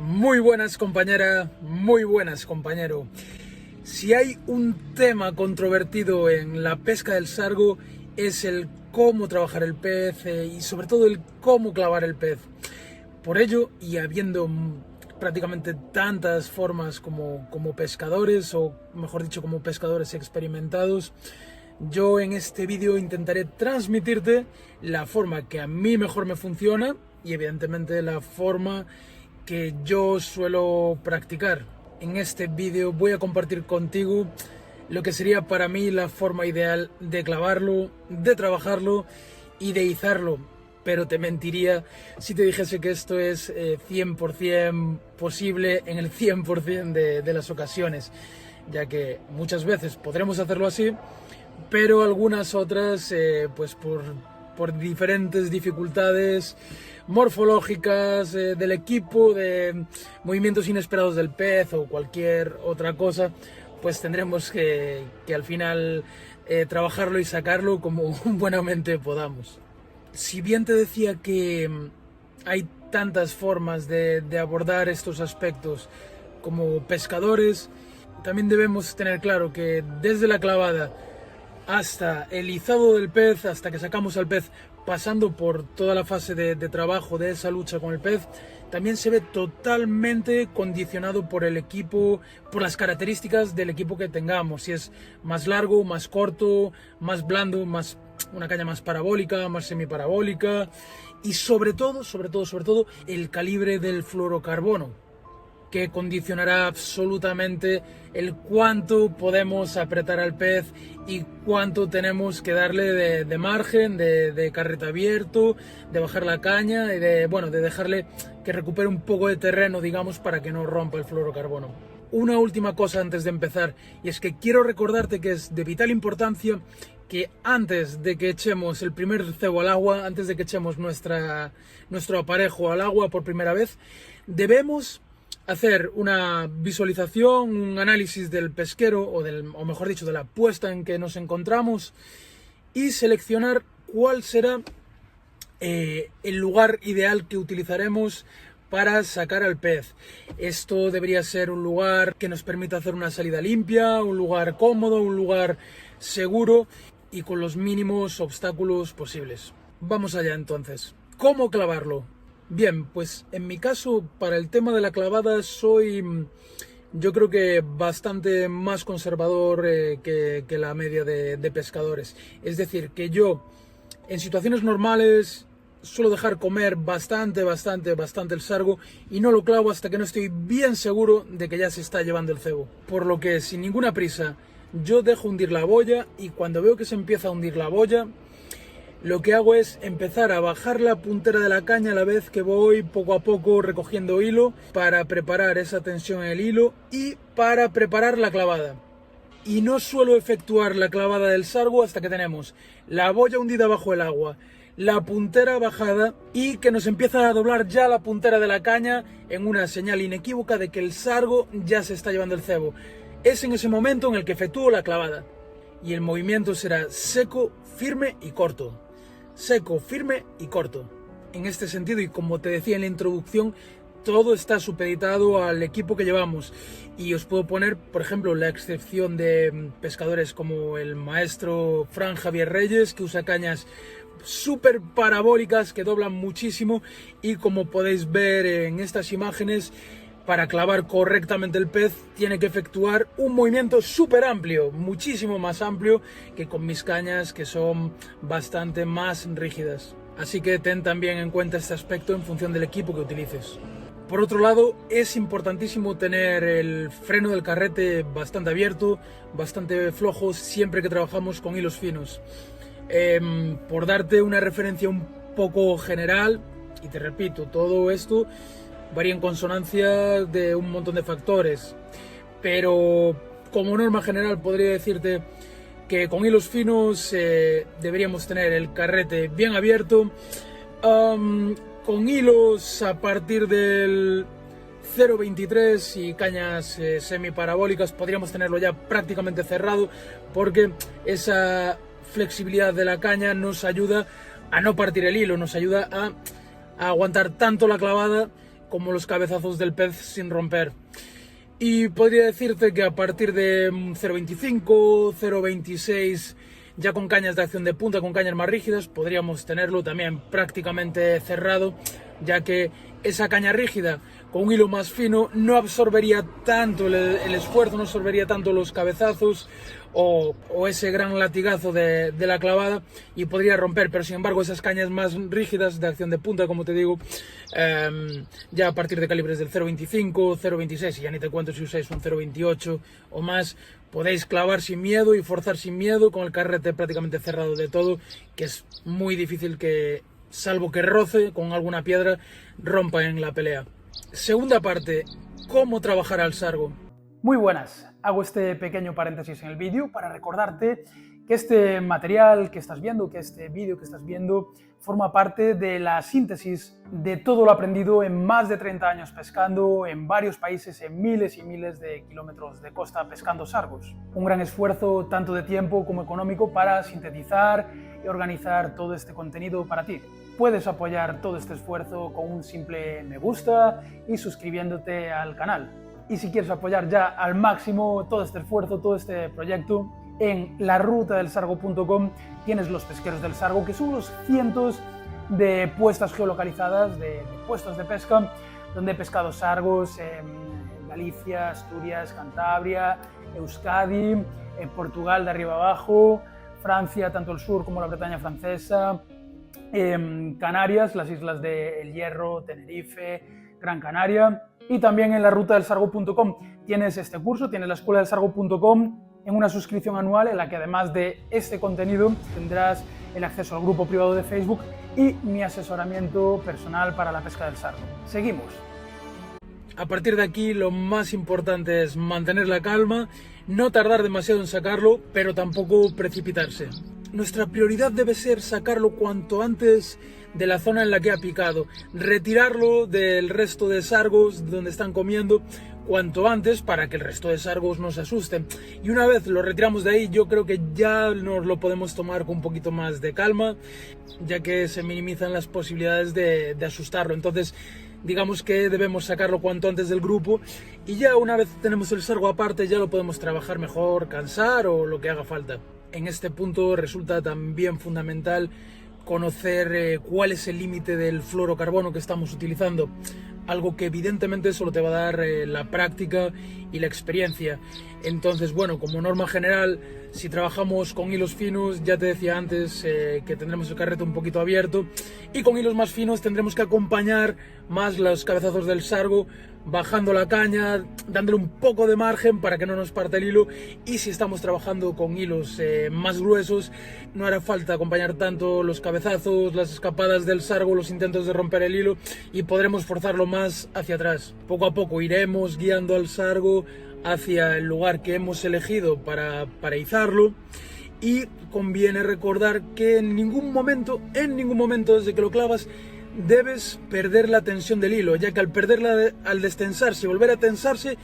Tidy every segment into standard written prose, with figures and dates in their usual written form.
Muy buenas compañera, muy buenas compañero. Si hay un tema controvertido en la pesca del sargo es el cómo trabajar el pez y sobre todo el cómo clavar el pez. Por ello, y habiendo prácticamente tantas formas como pescadores, o mejor dicho como pescadores experimentados, yo en este vídeo intentaré transmitirte la forma que a mí mejor me funciona y evidentemente la forma que yo suelo practicar. En este vídeo voy a compartir contigo lo que sería para mí la forma ideal de clavarlo, de trabajarlo y de izarlo. Pero te mentiría si te dijese que esto es 100% posible en el 100% de las ocasiones, ya que muchas veces podremos hacerlo así, pero algunas otras, pues por diferentes dificultades morfológicas del equipo, de movimientos inesperados del pez o cualquier otra cosa, pues tendremos que al final trabajarlo y sacarlo como buenamente podamos. Si bien te decía que hay tantas formas de abordar estos aspectos como pescadores, también debemos tener claro que desde la clavada hasta el izado del pez, hasta que sacamos al pez, pasando por toda la fase de trabajo de esa lucha con el pez, también se ve totalmente condicionado por el equipo, por las características del equipo que tengamos, si es más largo, más corto, más blando, más una caña más parabólica, más semiparabólica, y sobre todo, el calibre del fluorocarbono, que condicionará absolutamente el cuánto podemos apretar al pez y cuánto tenemos que darle de margen, de carrete abierto, de bajar la caña y de dejarle que recupere un poco de terreno, digamos, para que no rompa el fluorocarbono. Una última cosa antes de empezar, y es que quiero recordarte que es de vital importancia que antes de que echemos el primer cebo al agua, antes de que echemos nuestro aparejo al agua por primera vez, debemos hacer una visualización, un análisis del pesquero o mejor dicho de la puesta en que nos encontramos y seleccionar cuál será el lugar ideal que utilizaremos para sacar al pez. Esto debería ser un lugar que nos permita hacer una salida limpia, un lugar cómodo, un lugar seguro y con los mínimos obstáculos posibles. Vamos allá entonces. ¿Cómo clavarlo? Bien, pues en mi caso, para el tema de la clavada, yo creo que bastante más conservador que la media de pescadores. Es decir, que yo, en situaciones normales, suelo dejar comer bastante el sargo y no lo clavo hasta que no estoy bien seguro de que ya se está llevando el cebo. Por lo que, sin ninguna prisa, yo dejo hundir la boya y cuando veo que se empieza a hundir la boya, lo que hago es empezar a bajar la puntera de la caña a la vez que voy poco a poco recogiendo hilo para preparar esa tensión en el hilo y para preparar la clavada. Y no suelo efectuar la clavada del sargo hasta que tenemos la boya hundida bajo el agua, la puntera bajada y que nos empieza a doblar ya la puntera de la caña en una señal inequívoca de que el sargo ya se está llevando el cebo. Es en ese momento en el que efectúo la clavada y el movimiento será seco, firme y corto. Seco, firme y corto. En este sentido, y como te decía en la introducción, todo está supeditado al equipo que llevamos. Y os puedo poner, por ejemplo, la excepción de pescadores como el maestro Fran Javier Reyes, que usa cañas súper parabólicas que doblan muchísimo y como podéis ver en estas imágenes, para clavar correctamente el pez tiene que efectuar un movimiento súper amplio, muchísimo más amplio que con mis cañas, que son bastante más rígidas. Así que ten también en cuenta este aspecto en función del equipo que utilices. Por otro lado, es importantísimo tener el freno del carrete bastante abierto, bastante flojo, siempre que trabajamos con hilos finos. Por darte una referencia un poco general, y te repito, todo esto varía en consonancia de un montón de factores, pero como norma general podría decirte que con hilos finos deberíamos tener el carrete bien abierto, con hilos a partir del 0,23 y cañas semiparabólicas podríamos tenerlo ya prácticamente cerrado, porque esa flexibilidad de la caña nos ayuda a no partir el hilo, nos ayuda a aguantar tanto la clavada como los cabezazos del pez sin romper. Y podría decirte que a partir de 0.25, 0.26, ya con cañas de acción de punta, con cañas más rígidas, podríamos tenerlo también prácticamente cerrado, ya que esa caña rígida con un hilo más fino no absorbería tanto el esfuerzo, no absorbería tanto los cabezazos o ese gran latigazo de la clavada y podría romper. Pero sin embargo esas cañas más rígidas de acción de punta, como te digo, ya a partir de calibres del 0.25, 0.26, y ya ni te cuento si usáis un 0.28 o más, podéis clavar sin miedo y forzar sin miedo con el carrete prácticamente cerrado de todo, que es muy difícil que, salvo que roce con alguna piedra, rompa en la pelea. Segunda parte, ¿cómo trabajar al sargo? Muy buenas, hago este pequeño paréntesis en el vídeo para recordarte que este material que estás viendo, que este vídeo que estás viendo, forma parte de la síntesis de todo lo aprendido en más de 30 años pescando en varios países, en miles y miles de kilómetros de costa pescando sargos. Un gran esfuerzo tanto de tiempo como económico para sintetizar y organizar todo este contenido para ti. Puedes apoyar todo este esfuerzo con un simple me gusta y suscribiéndote al canal. Y si quieres apoyar ya al máximo todo este esfuerzo, todo este proyecto, en larutadelsargo.com tienes los pesqueros del sargo, que son los cientos de puestas geolocalizadas, de puestos de pesca, donde he pescado sargos en Galicia, Asturias, Cantabria, Euskadi, en Portugal de arriba abajo, Francia, tanto el sur como la Bretaña francesa, Canarias, las islas de El Hierro, Tenerife, Gran Canaria, y también en larutadelsargo.com tienes este curso, tienes la escuela del sargo.com en una suscripción anual en la que además de este contenido tendrás el acceso al grupo privado de Facebook y mi asesoramiento personal para la pesca del sargo. Seguimos. A partir de aquí lo más importante es mantener la calma, no tardar demasiado en sacarlo, pero tampoco precipitarse. Nuestra prioridad debe ser sacarlo cuanto antes de la zona en la que ha picado, retirarlo del resto de sargos donde están comiendo cuanto antes para que el resto de sargos no se asusten. Y una vez lo retiramos de ahí, yo creo que ya nos lo podemos tomar con un poquito más de calma, ya que se minimizan las posibilidades de asustarlo. Entonces, digamos que debemos sacarlo cuanto antes del grupo y ya una vez tenemos el sargo aparte, ya lo podemos trabajar mejor, cansar o lo que haga falta. En este punto resulta también fundamental conocer cuál es el límite del fluorocarbono que estamos utilizando, algo que evidentemente solo te va a dar la práctica y la experiencia. Entonces, bueno, como norma general, si trabajamos con hilos finos, ya te decía antes que tendremos el carrete un poquito abierto, y con hilos más finos tendremos que acompañar más los cabezazos del sargo, bajando la caña, dándole un poco de margen para que no nos parta el hilo. Y si estamos trabajando con hilos más gruesos, no hará falta acompañar tanto los cabezazos, las escapadas del sargo, los intentos de romper el hilo, y podremos forzarlo más hacia atrás. Poco a poco iremos guiando al sargo hacia el lugar que hemos elegido para izarlo. Y conviene recordar que en ningún momento desde que lo clavas, debes perder la tensión del hilo, ya que al perderla, al destensarse y volver a tensarse,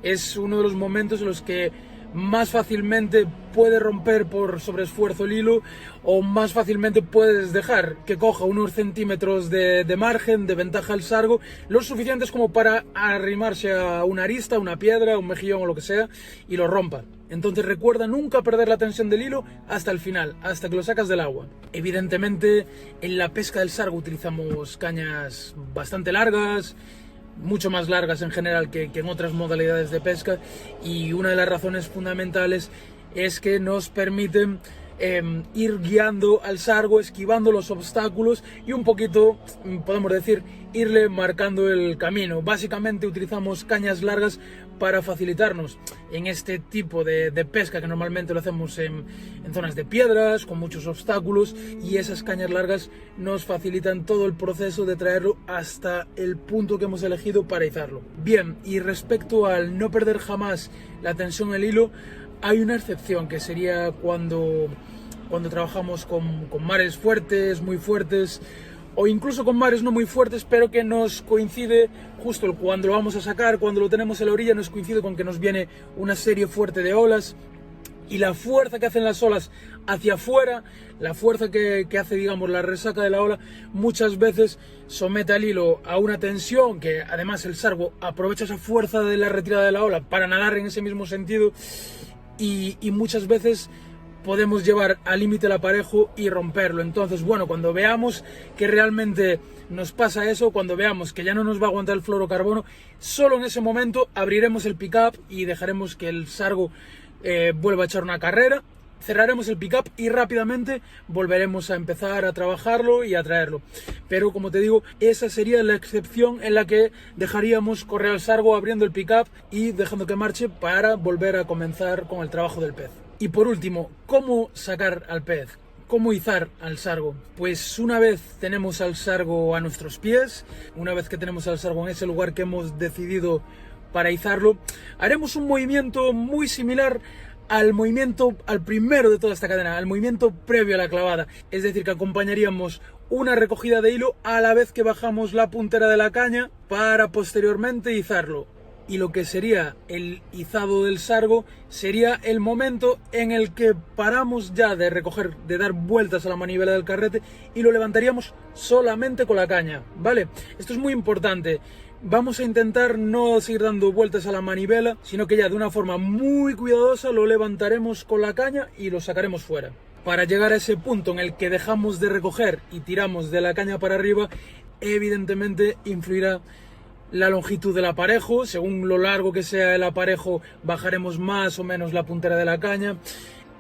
es uno de los momentos en los que más fácilmente puede romper por sobreesfuerzo el hilo, o más fácilmente puedes dejar que coja unos centímetros de margen, de ventaja al sargo, lo suficientes como para arrimarse a una arista, una piedra, un mejillón o lo que sea, y lo rompa. Entonces recuerda nunca perder la tensión del hilo hasta el final, hasta que lo sacas del agua. Evidentemente, en la pesca del sargo utilizamos cañas bastante largas, mucho más largas en general que en otras modalidades de pesca, y una de las razones fundamentales es que nos permiten ir guiando al sargo, esquivando los obstáculos y un poquito, podemos decir, irle marcando el camino. Básicamente utilizamos cañas largas para facilitarnos en este tipo de pesca, que normalmente lo hacemos en zonas de piedras, con muchos obstáculos, y esas cañas largas nos facilitan todo el proceso de traerlo hasta el punto que hemos elegido para izarlo. Bien, y respecto al no perder jamás la tensión en el hilo, hay una excepción, que sería cuando trabajamos con mares fuertes, muy fuertes, o incluso con mares no muy fuertes, pero que nos coincide justo cuando lo vamos a sacar, cuando lo tenemos en la orilla, nos coincide con que nos viene una serie fuerte de olas. y la fuerza que hacen las olas hacia afuera, la fuerza que hace, digamos, la resaca de la ola, muchas veces somete al hilo a una tensión que además el sargo aprovecha esa fuerza de la retirada de la ola para nadar en ese mismo sentido y muchas veces podemos llevar al límite el aparejo y romperlo. Entonces, bueno, cuando veamos que realmente nos pasa eso, cuando veamos que ya no nos va a aguantar el fluorocarbono, solo en ese momento abriremos el pick-up y dejaremos que el sargo vuelva a echar una carrera, cerraremos el pick-up y rápidamente volveremos a empezar a trabajarlo y a traerlo. Pero como te digo, esa sería la excepción en la que dejaríamos correr al sargo abriendo el pick-up y dejando que marche para volver a comenzar con el trabajo del pez. Y por último, ¿cómo sacar al pez? ¿Cómo izar al sargo? Pues una vez tenemos al sargo a nuestros pies, una vez que tenemos al sargo en ese lugar que hemos decidido para izarlo, haremos un movimiento muy similar al primero de toda esta cadena, al movimiento previo a la clavada. Es decir, que acompañaríamos una recogida de hilo a la vez que bajamos la puntera de la caña para posteriormente izarlo. Y lo que sería el izado del sargo sería el momento en el que paramos ya de recoger, de dar vueltas a la manivela del carrete y lo levantaríamos solamente con la caña, ¿vale? Esto es muy importante. Vamos a intentar no seguir dando vueltas a la manivela, sino que ya de una forma muy cuidadosa lo levantaremos con la caña y lo sacaremos fuera. Para llegar a ese punto en el que dejamos de recoger y tiramos de la caña para arriba, evidentemente influirá la longitud del aparejo. Según lo largo que sea el aparejo, bajaremos más o menos la puntera de la caña.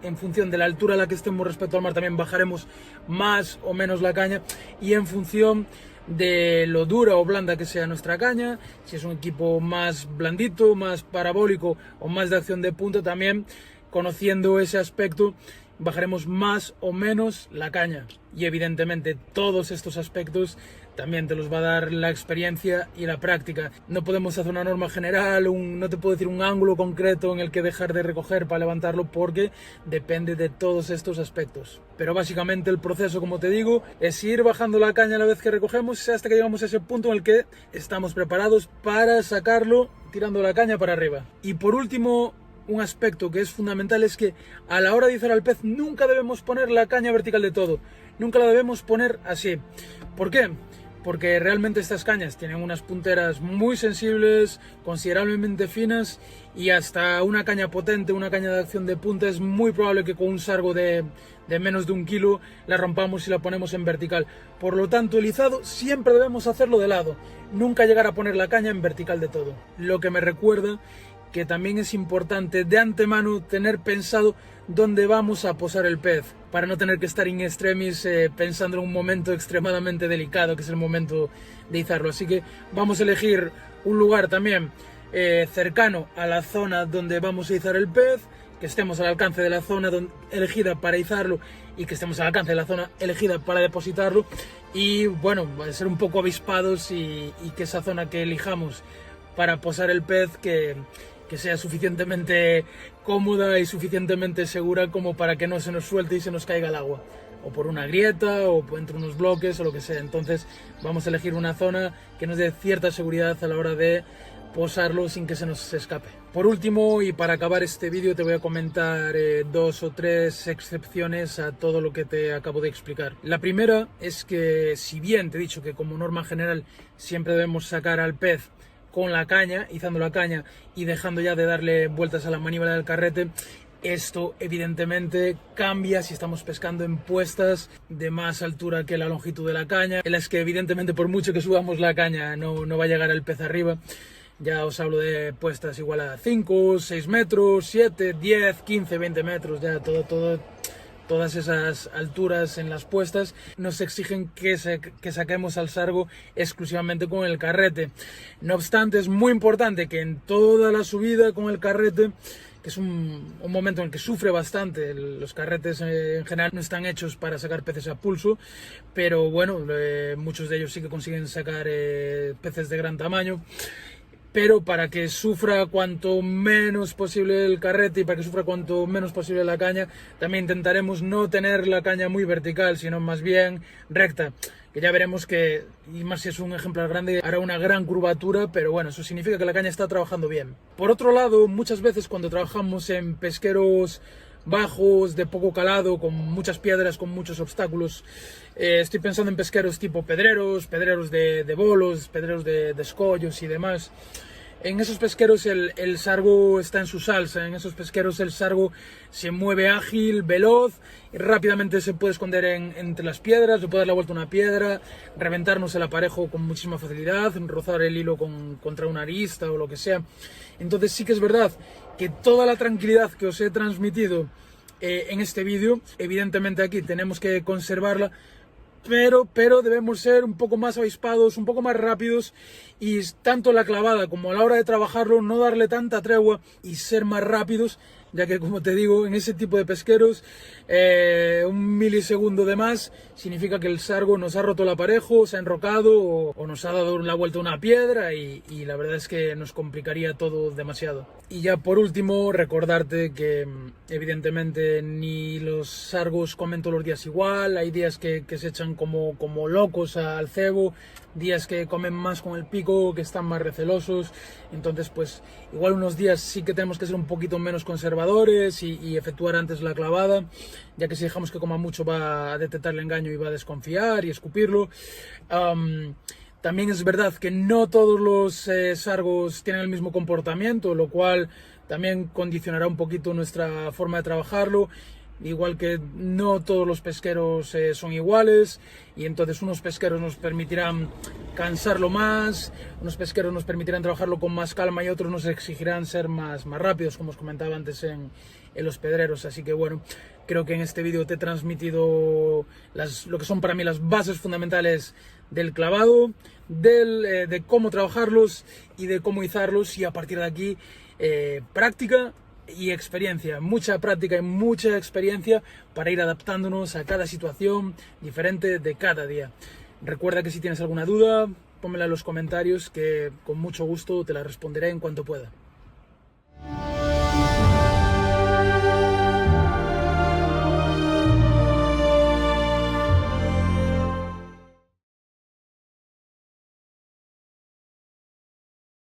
En función de la altura a la que estemos respecto al mar, también bajaremos más o menos la caña. Y en función de lo dura o blanda que sea nuestra caña, si es un equipo más blandito, más parabólico o más de acción de punta, también conociendo ese aspecto bajaremos más o menos la caña. Y evidentemente todos estos aspectos también te los va a dar la experiencia y la práctica. No podemos hacer una norma general, no te puedo decir un ángulo concreto en el que dejar de recoger para levantarlo, porque depende de todos estos aspectos. Pero básicamente el proceso, como te digo, es ir bajando la caña a la vez que recogemos hasta que llegamos a ese punto en el que estamos preparados para sacarlo tirando la caña para arriba. Y por último, un aspecto que es fundamental es que a la hora de izar al pez nunca debemos poner la caña vertical de todo, nunca la debemos poner así. ¿Por qué? Porque realmente estas cañas tienen unas punteras muy sensibles, considerablemente finas, y hasta una caña potente, una caña de acción de punta, es muy probable que con un sargo de menos de 1 kilo la rompamos y la ponemos en vertical. Por lo tanto, el izado siempre debemos hacerlo de lado, nunca llegar a poner la caña en vertical de todo. Lo que me recuerda que también es importante de antemano tener pensado dónde vamos a posar el pez, para no tener que estar in extremis pensando en un momento extremadamente delicado, que es el momento de izarlo. Así que vamos a elegir un lugar también cercano a la zona donde vamos a izar el pez, que estemos al alcance de la zona elegida para izarlo y que estemos al alcance de la zona elegida para depositarlo. Y bueno, va a ser un poco avispados y que esa zona que elijamos para posar el pez que sea suficientemente cómoda y suficientemente segura como para que no se nos suelte y se nos caiga el agua, o por una grieta o entre unos bloques o lo que sea. Entonces vamos a elegir una zona que nos dé cierta seguridad a la hora de posarlo sin que se nos escape. Por último, y para acabar este vídeo, te voy a comentar 2 o 3 excepciones a todo lo que te acabo de explicar. La primera es que, si bien te he dicho que como norma general siempre debemos sacar al pez con la caña, izando la caña y dejando ya de darle vueltas a la manivela del carrete, esto evidentemente cambia si estamos pescando en puestas de más altura que la longitud de la caña, en las que evidentemente por mucho que subamos la caña no va a llegar el pez arriba. Ya os hablo de puestas igual a 5, 6 metros, 7, 10, 15, 20 metros, ya todas esas alturas en las puestas nos exigen que saquemos al sargo exclusivamente con el carrete. No obstante, es muy importante que en toda la subida con el carrete, que es un momento en el que sufre bastante, los carretes en general no están hechos para sacar peces a pulso, pero bueno, muchos de ellos sí que consiguen sacar peces de gran tamaño. Pero para que sufra cuanto menos posible el carrete y para que sufra cuanto menos posible la caña, también intentaremos no tener la caña muy vertical, sino más bien recta. Que ya veremos que, y más si es un ejemplar grande, hará una gran curvatura, pero bueno, eso significa que la caña está trabajando bien. Por otro lado, muchas veces cuando trabajamos en pesqueros bajos, de poco calado, con muchas piedras, con muchos obstáculos. Estoy pensando en pesqueros tipo pedreros de bolos, pedreros de escollos y demás. En esos pesqueros el sargo está en su salsa, en esos pesqueros el sargo se mueve ágil, veloz, y rápidamente se puede esconder entre las piedras, le puede dar la vuelta a una piedra, reventarnos el aparejo con muchísima facilidad, rozar el hilo contra una arista o lo que sea. Entonces sí que es verdad que toda la tranquilidad que os he transmitido en este vídeo, evidentemente aquí tenemos que conservarla, pero debemos ser un poco más avispados, un poco más rápidos, y tanto la clavada como a la hora de trabajarlo no darle tanta tregua y ser más rápidos, ya que, como te digo, en ese tipo de pesqueros un milisegundo de más significa que el sargo nos ha roto el aparejo, se ha enrocado o nos ha dado la vuelta a una piedra, y la verdad es que nos complicaría todo demasiado. Y ya por último, recordarte que evidentemente ni los sargos comen todos los días igual. Hay días que se echan como locos al cebo, días que comen más con el pico, que están más recelosos. Entonces, pues igual unos días sí que tenemos que ser un poquito menos conservadores y efectuar antes la clavada, ya que si dejamos que coma mucho va a detectar el engaño y va a desconfiar y escupirlo. También es verdad que no todos los sargos tienen el mismo comportamiento, lo cual también condicionará un poquito nuestra forma de trabajarlo. Igual que no todos los pesqueros son iguales, y entonces unos pesqueros nos permitirán cansarlo más, unos pesqueros nos permitirán trabajarlo con más calma y otros nos exigirán ser más rápidos, como os comentaba antes en los pedreros. Así que bueno, creo que en este vídeo te he transmitido lo que son para mí las bases fundamentales del clavado, de cómo trabajarlos y de cómo izarlos, y a partir de aquí práctica y experiencia, mucha práctica y mucha experiencia para ir adaptándonos a cada situación diferente de cada día. Recuerda que si tienes alguna duda, pónmela en los comentarios, que con mucho gusto te la responderé en cuanto pueda.